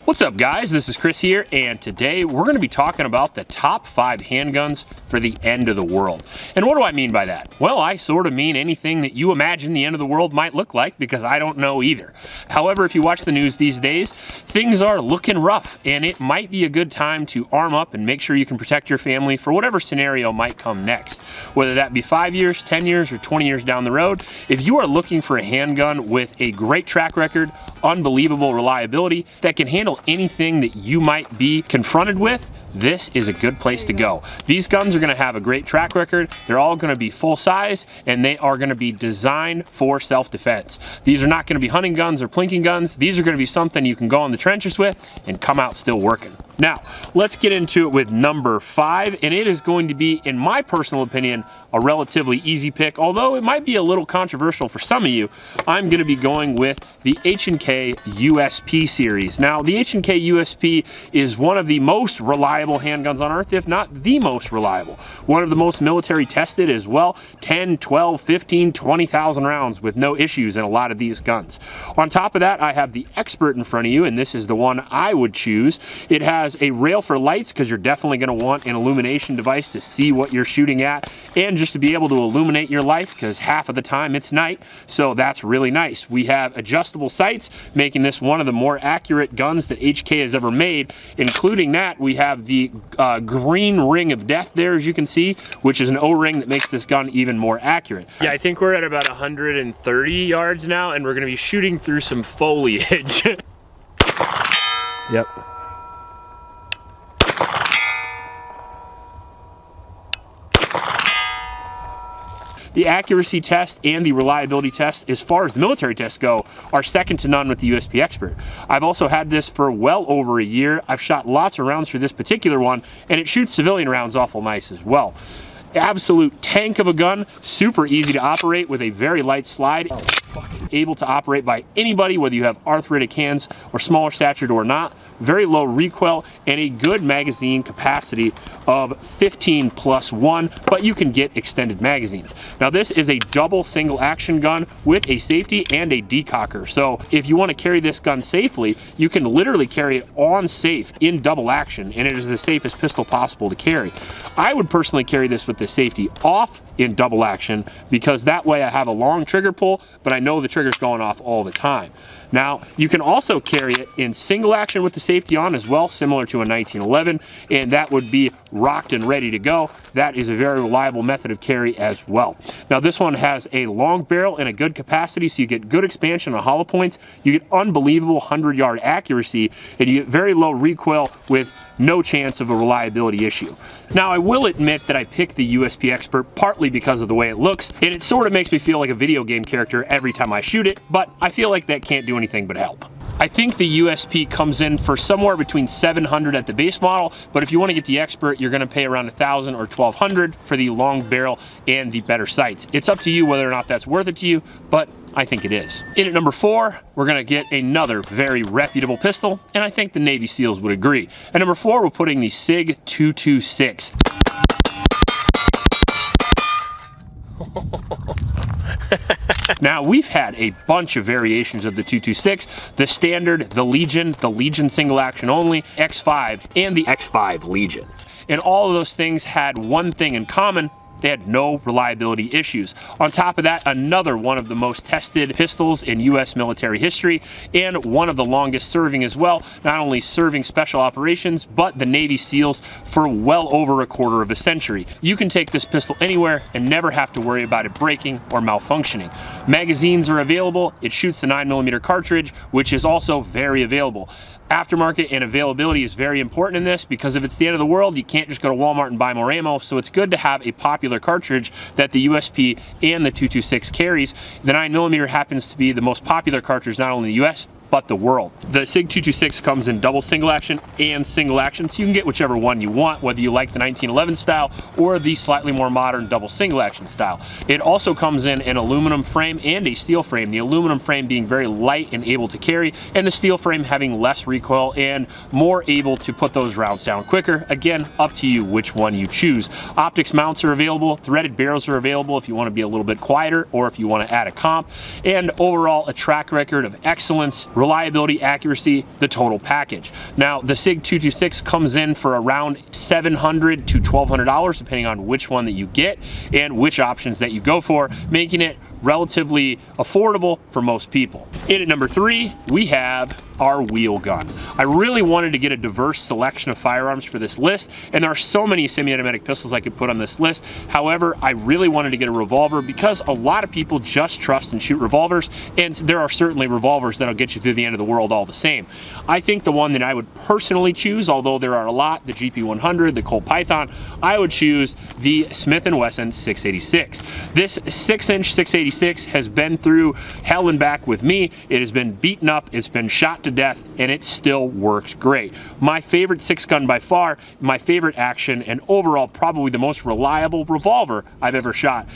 What's up guys, this is Chris here, and today we're going to be talking about the top 5 handguns for the end of the world. And what do I mean by that? Well, I sort of mean anything that you imagine the end of the world might look like, because I don't know either. However, if you watch the news these days, things are looking rough, and it might be a good time to arm up and make sure you can protect your family for whatever scenario might come next. Whether that be 5 years, 10 years, or 20 years down the road, if you are looking for a handgun with a great track record, unbelievable reliability, that can handle anything that you might be confronted with, this is a good place to go. These guns are going to have a great track record. They're all going to be full size, and they are going to be designed for self-defense. These are not going to be hunting guns or plinking guns. These are going to be something you can go in the trenches with and come out still working. Now, let's get into it with number 5, and it is going to be, in my personal opinion, a relatively easy pick, although it might be a little controversial for some of you. I'm going to be going with the H&K USP series. Now, the H&K USP is one of the most reliable handguns on earth, if not the most reliable. One of the most military tested as well, 10, 12, 15, 20,000 rounds with no issues in a lot of these guns. On top of that, I have the Expert in front of you, and this is the one I would choose. It has a rail for lights, because you're definitely going to want an illumination device to see what you're shooting at, and just to be able to illuminate your life, because half of the time it's night, so that's really nice. We have adjustable sights, making this one of the more accurate guns that HK has ever made. Including that, we have the green ring of death there, as you can see, which is an O-ring that makes this gun even more accurate. Yeah, I think we're at about 130 yards now, and we're going to be shooting through some foliage. Yep. The accuracy test and the reliability test, as far as military tests go, are second to none with the USP Expert. I've also had this for well over a year. I've shot lots of rounds for this particular one, and it shoots civilian rounds awful nice as well. Absolute tank of a gun, super easy to operate with a very light slide. Able to operate by anybody, whether you have arthritic hands or smaller statured or not. Very low recoil and a good magazine capacity of 15+1, but you can get extended magazines. Now, this is a double single action gun with a safety and a decocker. So if you want to carry this gun safely, you can literally carry it on safe in double action, and it is the safest pistol possible to carry. I would personally carry this with the safety off in double action, because that way I have a long trigger pull, but I know the trigger's going off all the time. Now, you can also carry it in single action with the safety on as well, similar to a 1911, and that would be rocked and ready to go. That is a very reliable method of carry as well. Now, this one has a long barrel and a good capacity, so you get good expansion on hollow points, you get unbelievable 100-yard accuracy, and you get very low recoil with no chance of a reliability issue. Now, I will admit that I picked the USP Expert partly because of the way it looks, and it sort of makes me feel like a video game character every time I shoot it, but I feel like that can't do anything but help. I think the USP comes in for somewhere between $700 at the base model, but if you want to get the Expert, you're going to pay around $1,000 or $1,200 for the long barrel and the better sights. It's up to you whether or not that's worth it to you, but I think it is. In at number 4, we're going to get another very reputable pistol, and I think the Navy SEALs would agree. At number 4, we're putting the Sig 226. Now, we've had a bunch of variations of the 226, the Standard, the Legion single action only, X5, and the X5 Legion. And all of those things had one thing in common: they had no reliability issues. On top of that, another one of the most tested pistols in US military history, and one of the longest serving as well, not only serving special operations, but the Navy SEALs for well over a quarter of a century. You can take this pistol anywhere and never have to worry about it breaking or malfunctioning. Magazines are available. It shoots the 9mm cartridge, which is also very available. Aftermarket and availability is very important in this, because if it's the end of the world, you can't just go to Walmart and buy more ammo, so it's good to have a popular cartridge that the USP and the 226 carries. The 9mm happens to be the most popular cartridge not only in the US, but the world. The Sig 226 comes in double single action and single action, so you can get whichever one you want, whether you like the 1911 style or the slightly more modern double single action style. It also comes in an aluminum frame and a steel frame, the aluminum frame being very light and able to carry, and the steel frame having less recoil and more able to put those rounds down quicker. Again, up to you which one you choose. Optics mounts are available, threaded barrels are available if you want to be a little bit quieter or if you want to add a comp, and overall a track record of excellence reliability, accuracy, the total package. Now, the Sig 226 comes in for around $700 to $1,200, depending on which one that you get and which options that you go for, making it relatively affordable for most people. In at number 3, we have our wheel gun. I really wanted to get a diverse selection of firearms for this list, and there are so many semi-automatic pistols I could put on this list. However, I really wanted to get a revolver because a lot of people just trust and shoot revolvers, and there are certainly revolvers that'll get you through the end of the world all the same. I think the one that I would personally choose, although there are a lot, the GP100, the Colt Python, I would choose the Smith & Wesson 686. This 6-inch 686 has been through hell and back with me. It has been beaten up, it's been shot to death, and it still works great. My favorite 6-gun by far, my favorite action, and overall probably the most reliable revolver I've ever shot.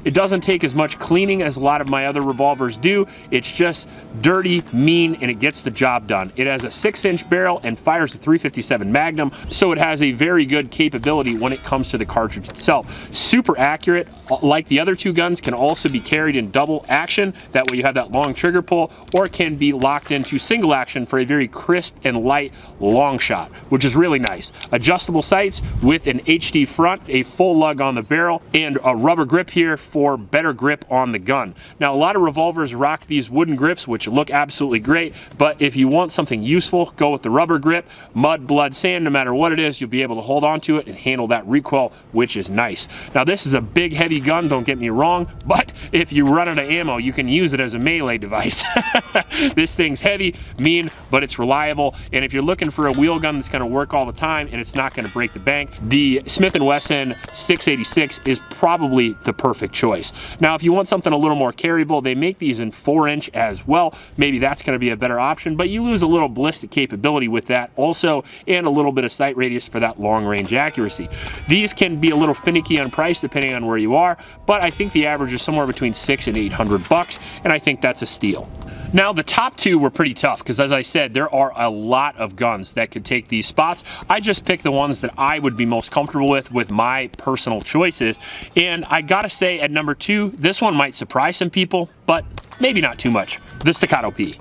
It doesn't take as much cleaning as a lot of my other revolvers do. It's just dirty, mean, and it gets the job done. It has a 6-inch barrel and fires a .357 Magnum, so it has a very good capability when it comes to the cartridge itself. Super accurate, like the other two guns, can also be carried in double action. That way you have that long trigger pull, or it can be locked into single action for a very crisp and light long shot, which is really nice. Adjustable sights with an HD front, a full lug on the barrel, and a rubber grip here for better grip on the gun. Now, a lot of revolvers rock these wooden grips, which look absolutely great, but if you want something useful, go with the rubber grip. Mud, blood, sand, no matter what it is, you'll be able to hold on to it and handle that recoil, which is nice. Now, this is a big, heavy gun, don't get me wrong, but if you run out of ammo, you can use it as a melee device. This thing's heavy, mean, but it's reliable, and if you're looking for a wheel gun that's going to work all the time and it's not going to break the bank, the Smith & Wesson 686 is probably the perfect choice. Now, if you want something a little more carryable, they make these in 4-inch as well. Maybe that's going to be a better option, but you lose a little ballistic capability with that also, and a little bit of sight radius for that long range accuracy. These can be a little finicky on price depending on where you are, but I think the average is somewhere between $600 and $800, and I think that's a steal. Now, the top two were pretty tough because, as I said, there are a lot of guns that could take these spots. I just picked the ones that I would be most comfortable with my personal choices. And I gotta say, at number 2, this one might surprise some people, but maybe not too much. The Staccato P.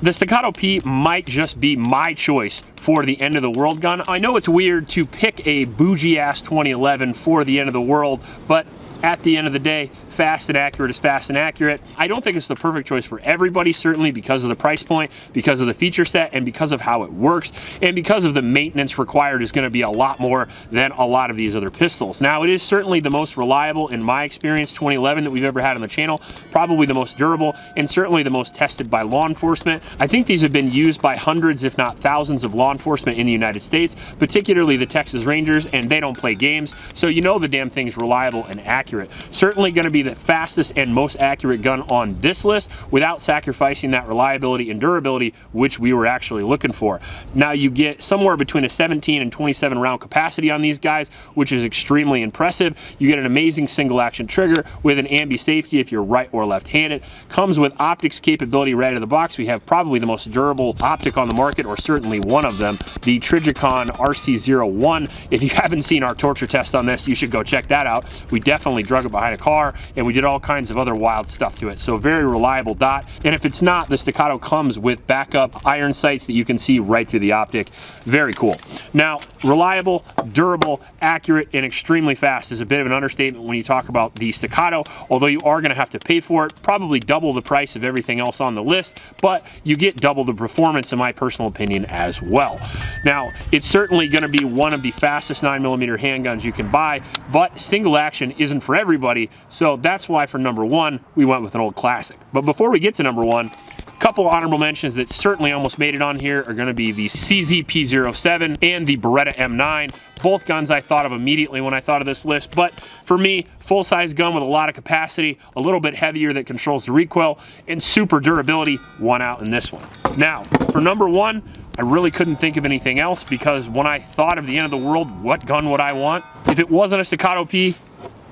The Staccato P might just be my choice for the end of the world gun. I know it's weird to pick a bougie ass 2011 for the end of the world, but at the end of the day, fast and accurate is fast and accurate. I don't think it's the perfect choice for everybody, certainly because of the price point, because of the feature set, and because of how it works, and because of the maintenance required is going to be a lot more than a lot of these other pistols. Now, it is certainly the most reliable, in my experience, 2011 that we've ever had on the channel, probably the most durable, and certainly the most tested by law enforcement. I think these have been used by hundreds, if not thousands, of law enforcement in the United States, particularly the Texas Rangers, and they don't play games, so you know the damn thing's reliable and accurate. Certainly going to be the fastest and most accurate gun on this list without sacrificing that reliability and durability, which we were actually looking for. Now, you get somewhere between a 17 and 27 round capacity on these guys, which is extremely impressive. You get an amazing single action trigger with an ambi safety if you're right or left handed. Comes with optics capability right out of the box. We have probably the most durable optic on the market, or certainly one of them, the Trijicon RC01. If you haven't seen our torture test on this, you should go check that out. We definitely drug it behind a car, and we did all kinds of other wild stuff to it. So very reliable dot. And if it's not, the Staccato comes with backup iron sights that you can see right through the optic. Very cool. Now, reliable, durable, accurate, and extremely fast is a bit of an understatement when you talk about the Staccato, although you are going to have to pay for it, probably double the price of everything else on the list, but you get double the performance in my personal opinion as well. Now, it's certainly going to be one of the fastest 9mm handguns you can buy, but single action isn't for everybody, so that's why for number 1 we went with an old classic. But before we get to number 1, a couple honorable mentions that certainly almost made it on here are going to be the CZ P07 and the Beretta M9. Both guns I thought of immediately when I thought of this list, but for me, full-size gun with a lot of capacity, a little bit heavier that controls the recoil, and super durability won out in this one. Now, for number 1, I really couldn't think of anything else, because when I thought of the end of the world, what gun would I want? If it wasn't a Staccato P,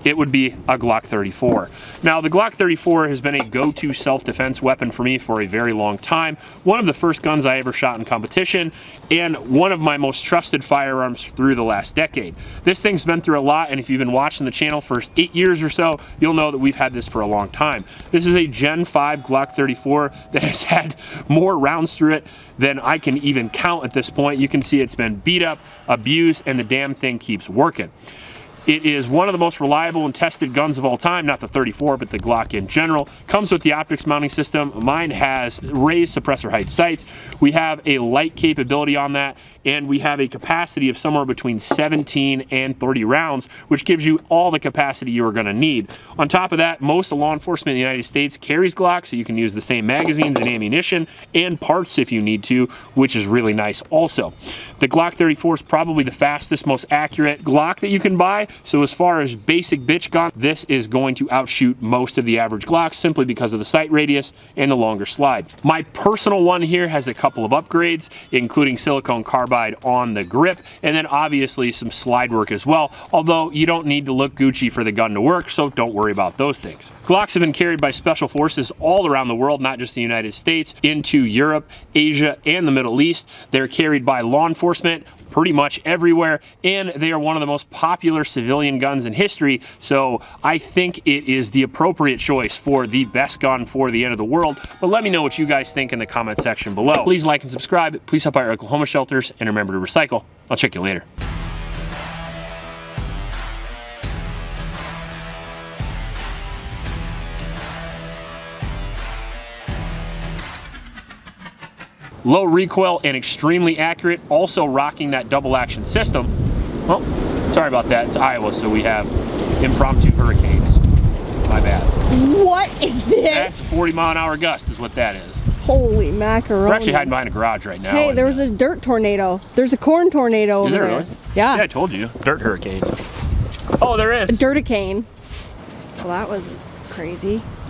it would be a Glock 34. Now, the Glock 34 has been a go-to self-defense weapon for me for a very long time. One of the first guns I ever shot in competition, and one of my most trusted firearms through the last decade. This thing's been through a lot, and if you've been watching the channel for 8 years or so, you'll know that we've had this for a long time. This is a Gen 5 Glock 34 that has had more rounds through it than I can even count at this point. You can see it's been beat up, abused, and the damn thing keeps working. It is one of the most reliable and tested guns of all time, not the 34, but the Glock in general. Comes with the optics mounting system. Mine has raised suppressor height sights. We have a light capability on that, and we have a capacity of somewhere between 17 and 30 rounds, which gives you all the capacity you are going to need. On top of that, most law enforcement in the United States carries Glock, so you can use the same magazines and ammunition and parts if you need to, which is really nice also. The Glock 34 is probably the fastest, most accurate Glock that you can buy, so as far as basic bitch gun, this is going to outshoot most of the average Glocks simply because of the sight radius and the longer slide. My personal one here has a couple of upgrades, including silicone carbide on the grip, and then obviously some slide work as well, although you don't need to look Gucci for the gun to work, so don't worry about those things. Glocks have been carried by special forces all around the world, not just the United States, into Europe, Asia, and the Middle East. They're carried by law enforcement pretty much everywhere, and they are one of the most popular civilian guns in history, so I think it is the appropriate choice for the best gun for the end of the world. But let me know what you guys think in the comment section below. Please like and subscribe, please help our Oklahoma shelters, and remember to recycle. I'll check you later. Low recoil and extremely accurate, also rocking that double action system. Well, sorry about that, it's Iowa, so we have impromptu hurricanes. My bad. What is this? That's a 40-mile-an-hour gust is what that is. Holy macaroni. We're actually hiding behind a garage right now. Hey, there was a dirt tornado. There's a corn tornado over there. Is there really? Yeah. Yeah, I told you. Dirt hurricane. Oh, there is. A dirticane. Well, that was crazy.